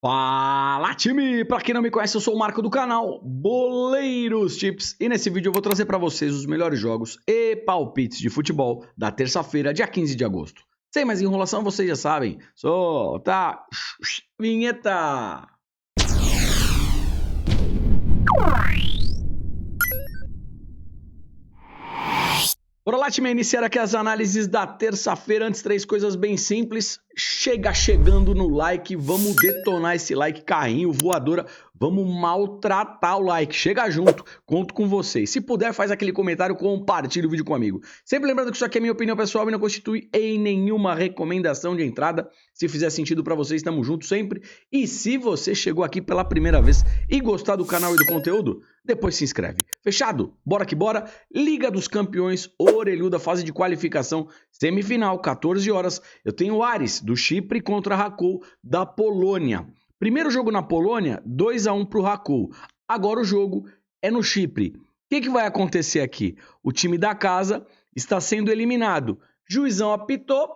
Fala, time! Para quem não me conhece, eu sou o Marco do canal Boleiros Tips e nesse vídeo eu vou trazer para vocês os melhores jogos e palpites de futebol da terça-feira, dia 15 de agosto. Sem mais enrolação, vocês já sabem. Solta vinheta! Bora lá, time, iniciar aqui as análises da terça-feira. Antes, três coisas bem simples. Chegando no like, vamos detonar esse like, carrinho, voadora. Vamos maltratar o like. Chega junto, conto com vocês. Se puder, faz aquele comentário, compartilha o vídeo comigo. Sempre lembrando que isso aqui é minha opinião pessoal e não constitui em nenhuma recomendação de entrada. Se fizer sentido pra vocês, estamos juntos sempre. E se você chegou aqui pela primeira vez e gostar do canal e do conteúdo, depois se inscreve. Fechado? Bora que bora. Liga dos Campeões, orelhuda, fase de qualificação, semifinal, 14 horas. Eu tenho o Aris, do Chipre, contra Rakow, da Polônia. Primeiro jogo na Polônia, 2-1 para o Rakow. Agora o jogo é no Chipre. O que vai acontecer aqui? O time da casa está sendo eliminado. Juizão apitou.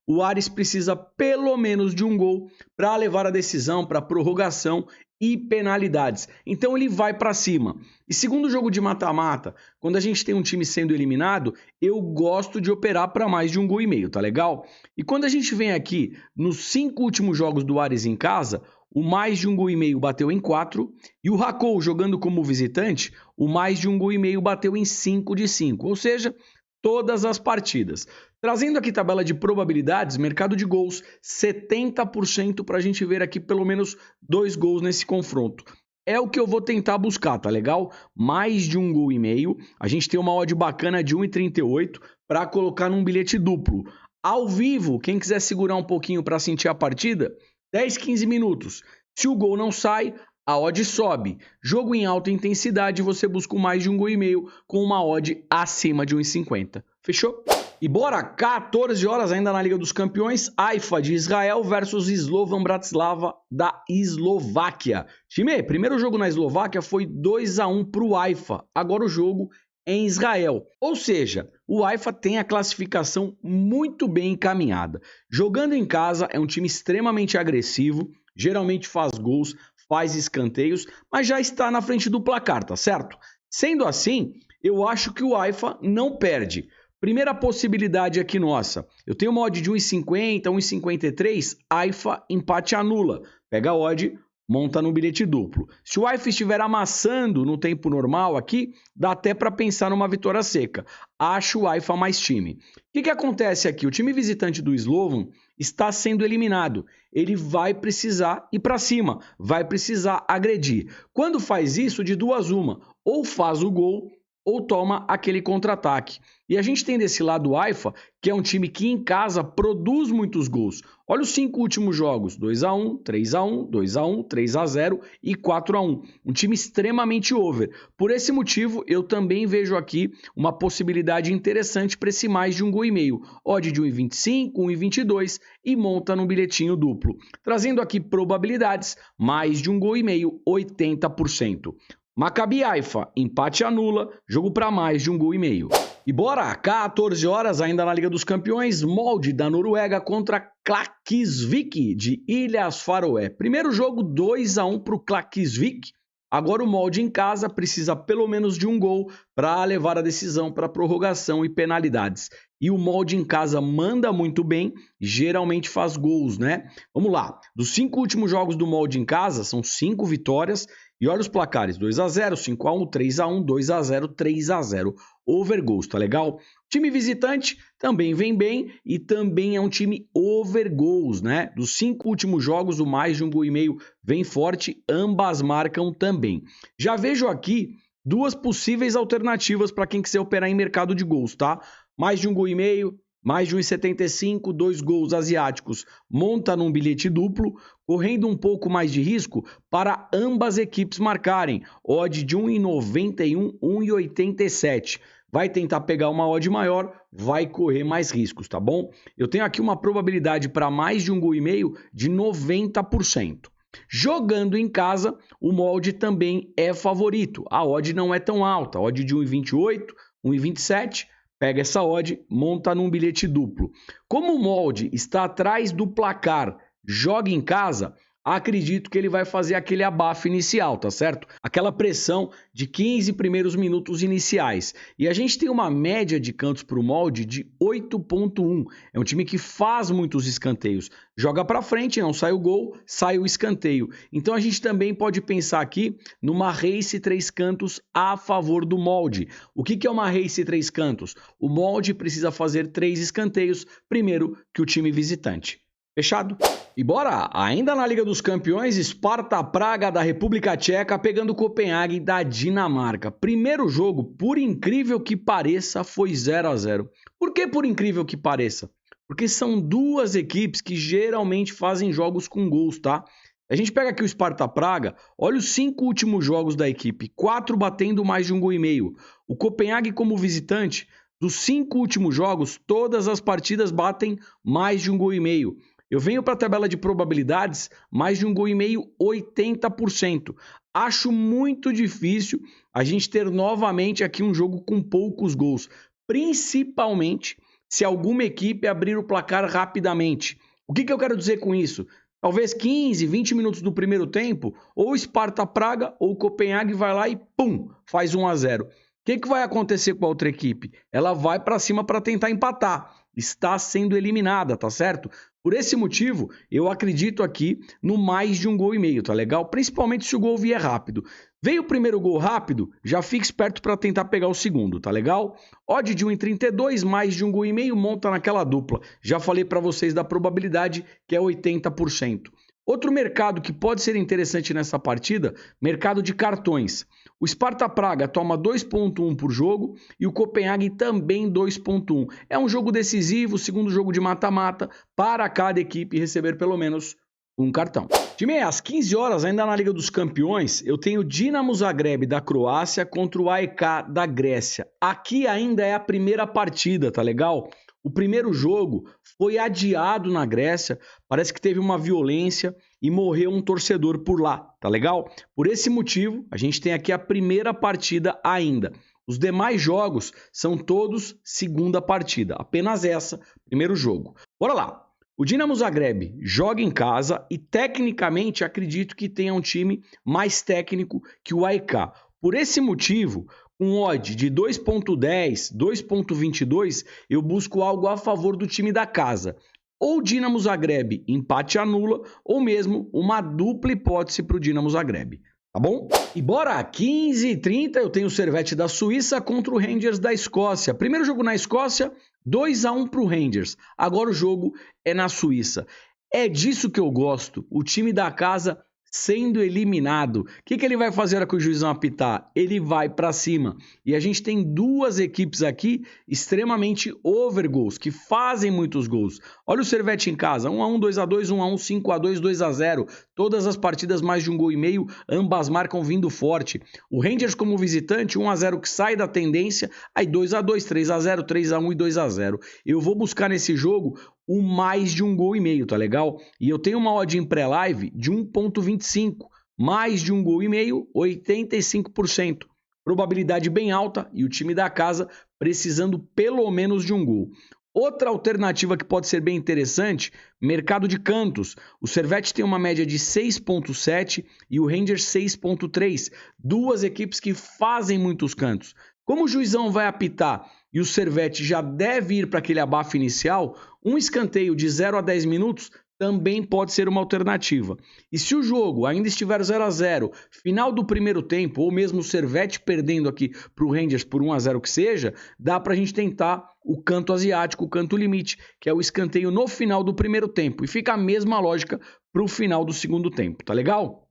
O Aris precisa pelo menos de um gol para levar a decisão, para prorrogação e penalidades. Então ele vai para cima. E segundo jogo de mata-mata, quando a gente tem um time sendo eliminado, eu gosto de operar para mais de um gol e meio, tá legal? E quando a gente vem aqui nos 5 últimos jogos do Aris em casa, o mais de um gol e meio bateu em 4 e o Rakow jogando como visitante, o mais de um gol e meio bateu em 5 de 5, ou seja, todas as partidas. Trazendo aqui tabela de probabilidades, mercado de gols, 70% para a gente ver aqui pelo menos 2 gols nesse confronto. É o que eu vou tentar buscar, tá legal? Mais de um gol e meio. A gente tem uma odd bacana de 1,38 para colocar num bilhete duplo. Ao vivo, quem quiser segurar um pouquinho para sentir a partida, 10, 15 minutos. Se o gol não sai, a odd sobe. Jogo em alta intensidade, você busca mais de um gol e meio com uma odd acima de 1,50. Fechou? E bora, 14 horas ainda na Liga dos Campeões, Haifa de Israel versus Slovan Bratislava da Eslováquia. Time, primeiro jogo na Eslováquia foi 2-1 para o Haifa, agora o jogo é em Israel. Ou seja, o Haifa tem a classificação muito bem encaminhada. Jogando em casa, é um time extremamente agressivo, geralmente faz gols, faz escanteios, mas já está na frente do placar, tá certo? Sendo assim, eu acho que o Haifa não perde. Primeira possibilidade aqui nossa, eu tenho uma odd de 1,50, 1,53, Haifa empate anula. Pega a odd, monta no bilhete duplo. Se o Haifa estiver amassando no tempo normal aqui, dá até para pensar numa vitória seca. Acho o Haifa mais time. O que acontece aqui? O time visitante do Slovan está sendo eliminado. Ele vai precisar ir para cima, vai precisar agredir. Quando faz isso, de duas uma, ou faz o gol, ou toma aquele contra-ataque. E a gente tem desse lado o Haifa, que é um time que em casa produz muitos gols. Olha os 5 últimos jogos, 2-1, 3-1, 2-1, 3-0 e 4-1. Um time extremamente over. Por esse motivo, eu também vejo aqui uma possibilidade interessante para esse mais de um gol e meio. Odd de 1,25, 1,22 e monta num bilhetinho duplo. Trazendo aqui probabilidades, mais de um gol e meio, 80%. Maccabi Haifa, empate anula, jogo para mais de um gol e meio. E bora, 14 horas ainda na Liga dos Campeões, Molde da Noruega contra Klaksvik de Ilhas Faroé. Primeiro jogo 2-1 para o Klaksvik. Agora o Molde em casa precisa pelo menos de um gol para levar a decisão para prorrogação e penalidades. E o Molde em casa manda muito bem, geralmente faz gols, né? Vamos lá, dos 5 últimos jogos do Molde em casa, são 5 vitórias. E olha os placares, 2-0, 5-1, 3-1, 2-0, 3-0. Over goals, tá legal? Time visitante também vem bem e também é um time over goals, né? Dos 5 últimos jogos, o mais de um gol e meio vem forte, ambas marcam também. Já vejo aqui 2 possíveis alternativas para quem quiser operar em mercado de gols, tá? Mais de um gol e meio, mais de 1,75, 2 gols asiáticos, monta num bilhete duplo, correndo um pouco mais de risco para ambas equipes marcarem. Odd de 1,91, 1,87. Vai tentar pegar uma odd maior, vai correr mais riscos, tá bom? Eu tenho aqui uma probabilidade para mais de um gol e meio de 90%. Jogando em casa, o Molde também é favorito. A odd não é tão alta, odd de 1,28, 1,27. Pega essa odd, monta num bilhete duplo. Como o Molde está atrás do placar, joga em casa, acredito que ele vai fazer aquele abafo inicial, tá certo? Aquela pressão de 15 primeiros minutos iniciais. E a gente tem uma média de cantos para o molde de 8,1. É um time que faz muitos escanteios. Joga para frente, não sai o gol, sai o escanteio. Então a gente também pode pensar aqui numa race 3 cantos a favor do molde. O que é uma race 3 cantos? O molde precisa fazer 3 escanteios primeiro que o time visitante. Fechado? E bora! Ainda na Liga dos Campeões, Sparta Praga da República Tcheca pegando Copenhague da Dinamarca. Primeiro jogo, por incrível que pareça, foi 0-0. Por que por incrível que pareça? Porque são duas equipes que geralmente fazem jogos com gols, tá? A gente pega aqui o Sparta Praga, olha os 5 últimos jogos da equipe, 4 batendo mais de 1,5 gol. O Copenhague como visitante, dos 5 últimos jogos, todas as partidas batem mais de 1,5 gol. Eu venho para a tabela de probabilidades, mais de 1,5 gol, 80%. Acho muito difícil a gente ter novamente aqui um jogo com poucos gols, principalmente se alguma equipe abrir o placar rapidamente. O que eu quero dizer com isso? Talvez 15, 20 minutos do primeiro tempo, ou Sparta Praga ou Copenhague vai lá e pum, faz 1-0. O que vai acontecer com a outra equipe? Ela vai para cima para tentar empatar. Está sendo eliminada, tá certo? Por esse motivo, eu acredito aqui no mais de 1,5 gol, tá legal? Principalmente se o gol vier rápido. Veio o primeiro gol rápido, já fica esperto para tentar pegar o segundo, tá legal? Odd de 1,32, mais de 1,5 gol, monta naquela dupla. Já falei para vocês da probabilidade, que é 80%. Outro mercado que pode ser interessante nessa partida, mercado de cartões. O Sparta Praga toma 2,1 por jogo e o Copenhague também 2,1. É um jogo decisivo, segundo jogo de mata-mata, para cada equipe receber pelo menos um cartão. Time, às 15 horas, ainda na Liga dos Campeões, eu tenho Dinamo Zagreb da Croácia contra o AEK da Grécia. Aqui ainda é a primeira partida, tá legal? O primeiro jogo foi adiado na Grécia, parece que teve uma violência e morreu um torcedor por lá, tá legal? Por esse motivo, a gente tem aqui a primeira partida ainda. Os demais jogos são todos segunda partida, apenas essa, primeiro jogo. Bora lá! O Dinamo Zagreb joga em casa e tecnicamente acredito que tenha um time mais técnico que o AEK. Por esse motivo, com odd de 2,10, 2,22, eu busco algo a favor do time da casa. Ou Dinamo Zagreb empate anula, ou mesmo uma dupla hipótese para o Dinamo Zagreb. Tá bom? E bora, 15h30 eu tenho o Servette da Suíça contra o Rangers da Escócia. Primeiro jogo na Escócia, 2-1 para o Rangers. Agora o jogo é na Suíça. É disso que eu gosto, o time da casa sendo eliminado. O que ele vai fazer com o juizão apitar? Ele vai para cima. E a gente tem duas equipes aqui extremamente over gols, que fazem muitos gols. Olha o Servette em casa, 1-1, 2-2, 1-1, 5-2, 2-0. Todas as partidas mais de 1,5 gol, ambas marcam vindo forte. O Rangers como visitante, 1-0 que sai da tendência, aí 2-2, 3-0, 3-1 e 2-0. Eu vou buscar nesse jogo o mais de 1,5 gol, tá legal? E eu tenho uma odd em pré-live de 1,25, mais de 1,5 gol, 85%. Probabilidade bem alta e o time da casa precisando pelo menos de um gol. Outra alternativa que pode ser bem interessante, mercado de cantos. O Servette tem uma média de 6,7 e o Rangers 6,3. Duas equipes que fazem muitos cantos. Como o juizão vai apitar e o Servette já deve ir para aquele abafo inicial, um escanteio de 0 a 10 minutos também pode ser uma alternativa. E se o jogo ainda estiver 0-0, final do primeiro tempo, ou mesmo o Servette perdendo aqui para o Rangers por 1-0 que seja, dá para a gente tentar o canto asiático, o canto limite, que é o escanteio no final do primeiro tempo. E fica a mesma lógica para o final do segundo tempo, tá legal?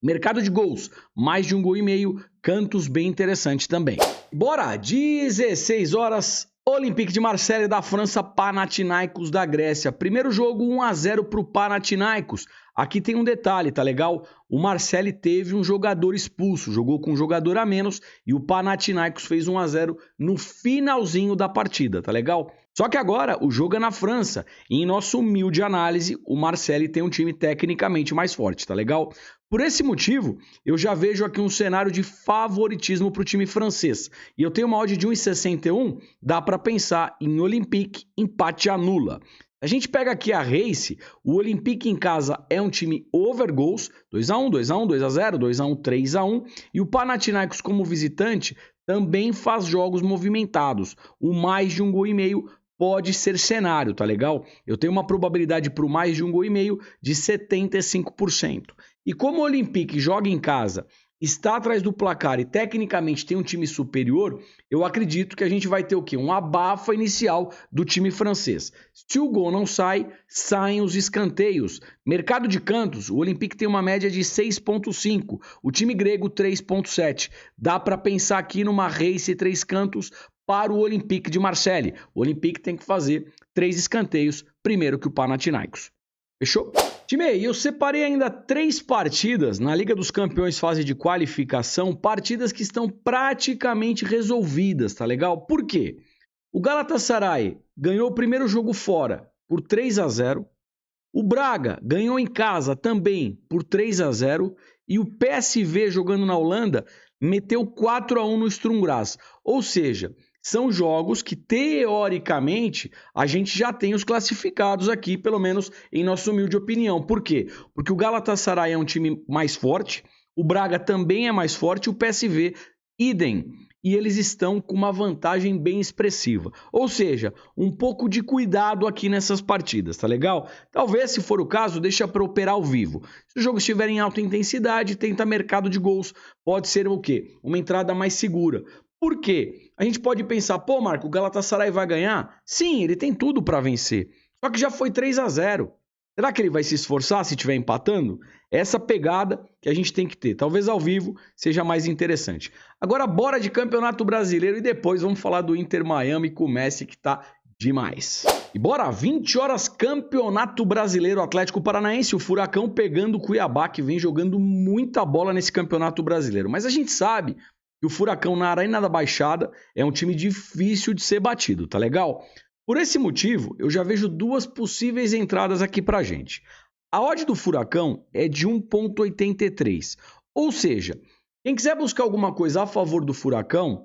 Mercado de gols, mais de 1,5 gol, cantos bem interessantes também. Bora, 16 horas, Olympique de Marseille da França, Panathinaikos da Grécia. Primeiro jogo, 1-0 para o Panathinaikos. Aqui tem um detalhe, tá legal? O Marseille teve um jogador expulso, jogou com um jogador a menos e o Panathinaikos fez 1-0 no finalzinho da partida, tá legal? Só que agora o jogo é na França e em nossa humilde análise, o Marseille tem um time tecnicamente mais forte, tá legal? Por esse motivo, eu já vejo aqui um cenário de favoritismo para o time francês. E eu tenho uma odd de 1,61, dá para pensar em Olympique, empate anula. A gente pega aqui a Race, o Olympique em casa é um time over goals, 2x1, 2x1, 2x0, 2x1, 3x1, e o Panathinaikos como visitante também faz jogos movimentados. O mais de 1,5 gol pode ser cenário, tá legal? Eu tenho uma probabilidade para o mais de 1,5 gol de 75%. E como o Olympique joga em casa, está atrás do placar e tecnicamente tem um time superior, eu acredito que a gente vai ter o quê? Um abafa inicial do time francês. Se o gol não sai, saem os escanteios. Mercado de cantos, o Olympique tem uma média de 6,5, o time grego 3,7. Dá para pensar aqui numa Race 3 cantos para o Olympique de Marseille. O Olympique tem que fazer 3 escanteios primeiro que o Panathinaikos. Fechou? Time, eu separei ainda 3 partidas na Liga dos Campeões fase de qualificação, partidas que estão praticamente resolvidas, tá legal? Por quê? O Galatasaray ganhou o primeiro jogo fora por 3-0, o Braga ganhou em casa também por 3-0 e o PSV jogando na Holanda meteu 4-1 no Sturm Graz, ou seja, são jogos que, teoricamente, a gente já tem os classificados aqui, pelo menos em nossa humilde opinião. Por quê? Porque o Galatasaray é um time mais forte, o Braga também é mais forte, o PSV, idem. E eles estão com uma vantagem bem expressiva. Ou seja, um pouco de cuidado aqui nessas partidas, tá legal? Talvez, se for o caso, deixa para operar ao vivo. Se o jogo estiver em alta intensidade, tenta mercado de gols. Pode ser o quê? Uma entrada mais segura. Por quê? A gente pode pensar, pô, Marco, o Galatasaray vai ganhar? Sim, ele tem tudo para vencer. Só que já foi 3-0. Será que ele vai se esforçar se estiver empatando? Essa pegada que a gente tem que ter. Talvez ao vivo seja mais interessante. Agora, bora de Campeonato Brasileiro e depois vamos falar do Inter Miami com o Messi, que tá demais. E bora, 20 horas, Campeonato Brasileiro, Atlético Paranaense, o Furacão pegando o Cuiabá, que vem jogando muita bola nesse Campeonato Brasileiro. Mas a gente sabe que o Furacão na Arena da Baixada é um time difícil de ser batido, tá legal? Por esse motivo, eu já vejo 2 possíveis entradas aqui pra gente. A odd do Furacão é de 1,83. Ou seja, quem quiser buscar alguma coisa a favor do Furacão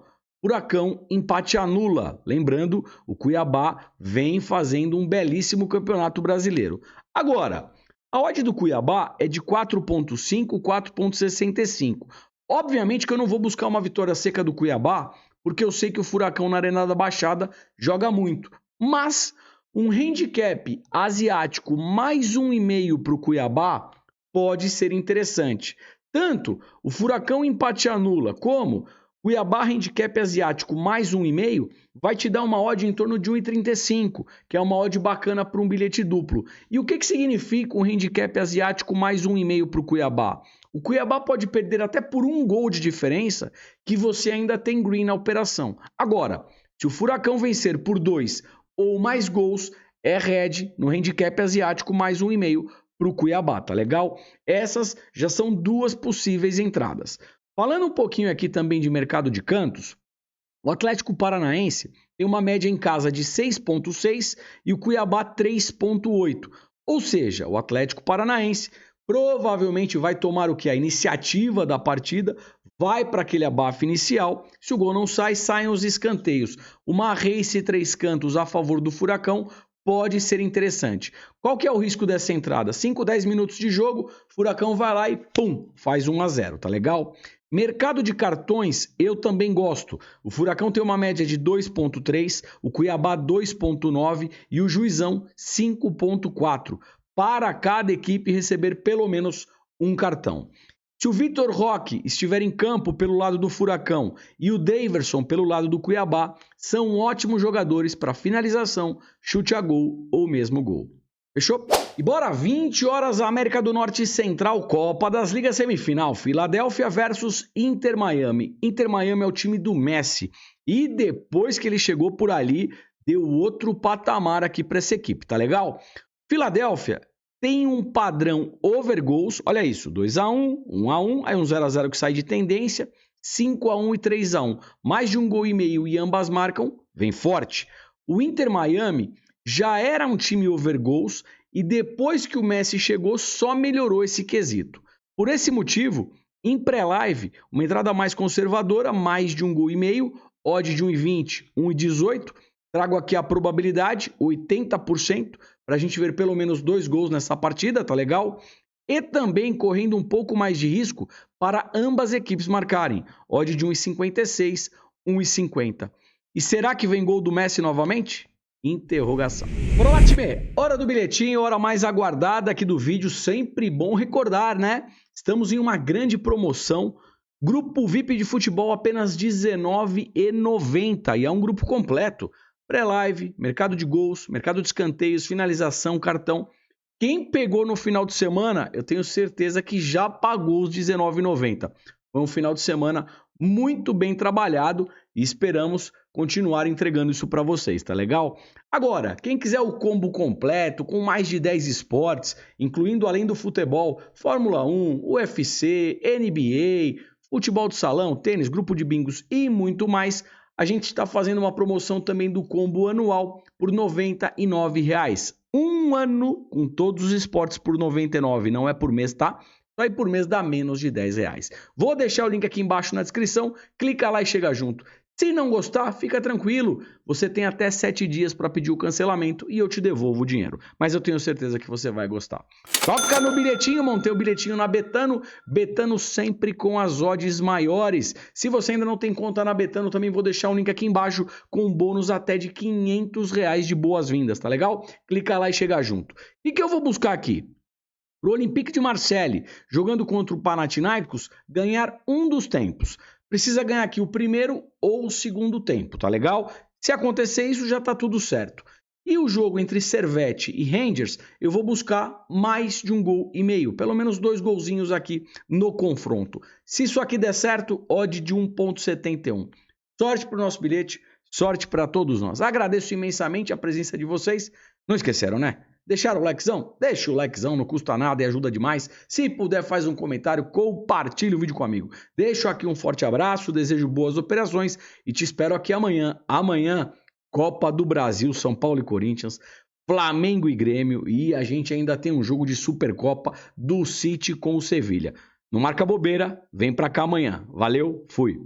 empate anula. Lembrando, o Cuiabá vem fazendo um belíssimo Campeonato Brasileiro. Agora, a odd do Cuiabá é de 4,5, 4,65. Obviamente que eu não vou buscar uma vitória seca do Cuiabá, porque eu sei que o Furacão na Arena da Baixada joga muito. Mas um handicap asiático mais 1,5 para o Cuiabá pode ser interessante. Tanto o Furacão empate anula, como Cuiabá handicap asiático mais 1,5 vai te dar uma odd em torno de 1,35, que é uma odd bacana para um bilhete duplo. E o que significa um handicap asiático mais 1,5 para o Cuiabá? O Cuiabá pode perder até por 1 gol de diferença, que você ainda tem green na operação. Agora, se o Furacão vencer por 2 ou mais gols, é red no handicap asiático mais 1,5 para o Cuiabá, tá legal? Essas já são 2 possíveis entradas. Falando um pouquinho aqui também de mercado de cantos, o Atlético Paranaense tem uma média em casa de 6,6 e o Cuiabá 3,8. Ou seja, o Atlético Paranaense provavelmente vai tomar o que? A iniciativa da partida, vai para aquele abafo inicial. Se o gol não sai, saem os escanteios. Uma Race 3 cantos a favor do Furacão pode ser interessante. Qual que é o risco dessa entrada? 5, 10 minutos de jogo, Furacão vai lá e pum, faz 1-0, tá legal? Mercado de cartões, eu também gosto. O Furacão tem uma média de 2,3, o Cuiabá 2,9 e o Juizão 5,4. Para cada equipe receber pelo menos um cartão. Se o Vitor Roque estiver em campo pelo lado do Furacão e o Daverson pelo lado do Cuiabá, são ótimos jogadores para finalização, chute a gol ou mesmo gol. Fechou? E bora, 20 horas, América do Norte Central, Copa das Ligas semifinal, Filadélfia versus Inter Miami. Inter Miami é o time do Messi e depois que ele chegou por ali, deu outro patamar aqui para essa equipe, tá legal? Filadélfia tem um padrão over goals, olha isso, 2-1, 1-1, aí um 0-0 que sai de tendência, 5-1 e 3-1. Mais de 1,5 gol e ambas marcam, vem forte. O Inter Miami já era um time over goals e depois que o Messi chegou só melhorou esse quesito. Por esse motivo, em pré-live, uma entrada mais conservadora, mais de 1,5 gol, odd de 1,20, 1,18, Trago aqui a probabilidade, 80%, para a gente ver pelo menos 2 gols nessa partida, tá legal? E também correndo um pouco mais de risco para ambas equipes marcarem. Odd de 1,56, 1,50. E será que vem gol do Messi novamente? Interrogação. Bora lá, time! Hora do bilhetinho, hora mais aguardada aqui do vídeo. Sempre bom recordar, né? Estamos em uma grande promoção. Grupo VIP de futebol apenas R$19,90 e é um grupo completo. Pré-live, mercado de gols, mercado de escanteios, finalização, cartão. Quem pegou no final de semana, eu tenho certeza que já pagou os R$19,90. Foi um final de semana muito bem trabalhado e esperamos continuar entregando isso para vocês, tá legal? Agora, quem quiser o combo completo, com mais de 10 esportes, incluindo além do futebol, Fórmula 1, UFC, NBA, futebol de salão, tênis, grupo de bingos e muito mais, a gente está fazendo uma promoção também do combo anual por R$99. Um ano com todos os esportes por R$99, não é por mês, tá? Só aí por mês dá menos de R$10. Vou deixar o link aqui embaixo na descrição, clica lá e chega junto. Se não gostar, fica tranquilo, você tem até 7 dias para pedir o cancelamento e eu te devolvo o dinheiro. Mas eu tenho certeza que você vai gostar. Só ficar no bilhetinho, montei o bilhetinho na Betano. Betano sempre com as odds maiores. Se você ainda não tem conta na Betano, também vou deixar um link aqui embaixo com um bônus até de R$500 de boas-vindas, tá legal? Clica lá e chega junto. E que eu vou buscar aqui? Para o Olympique de Marseille, jogando contra o Panathinaikos, ganhar um dos tempos. Precisa ganhar aqui o primeiro ou o segundo tempo, tá legal? Se acontecer isso, já tá tudo certo. E o jogo entre Servette e Rangers, eu vou buscar mais de 1,5 gol, pelo menos 2 golzinhos aqui no confronto. Se isso aqui der certo, odd de 1,71. Sorte para o nosso bilhete, sorte para todos nós. Agradeço imensamente a presença de vocês. Não esqueceram, né? Deixaram o likezão? Deixa o likezão, não custa nada e ajuda demais. Se puder, faz um comentário, compartilha o vídeo com um amigo. Deixo aqui um forte abraço, desejo boas operações e te espero aqui amanhã. Amanhã, Copa do Brasil, São Paulo e Corinthians, Flamengo e Grêmio e a gente ainda tem um jogo de Supercopa do City com o Sevilha. Não marca bobeira, vem pra cá amanhã. Valeu, fui!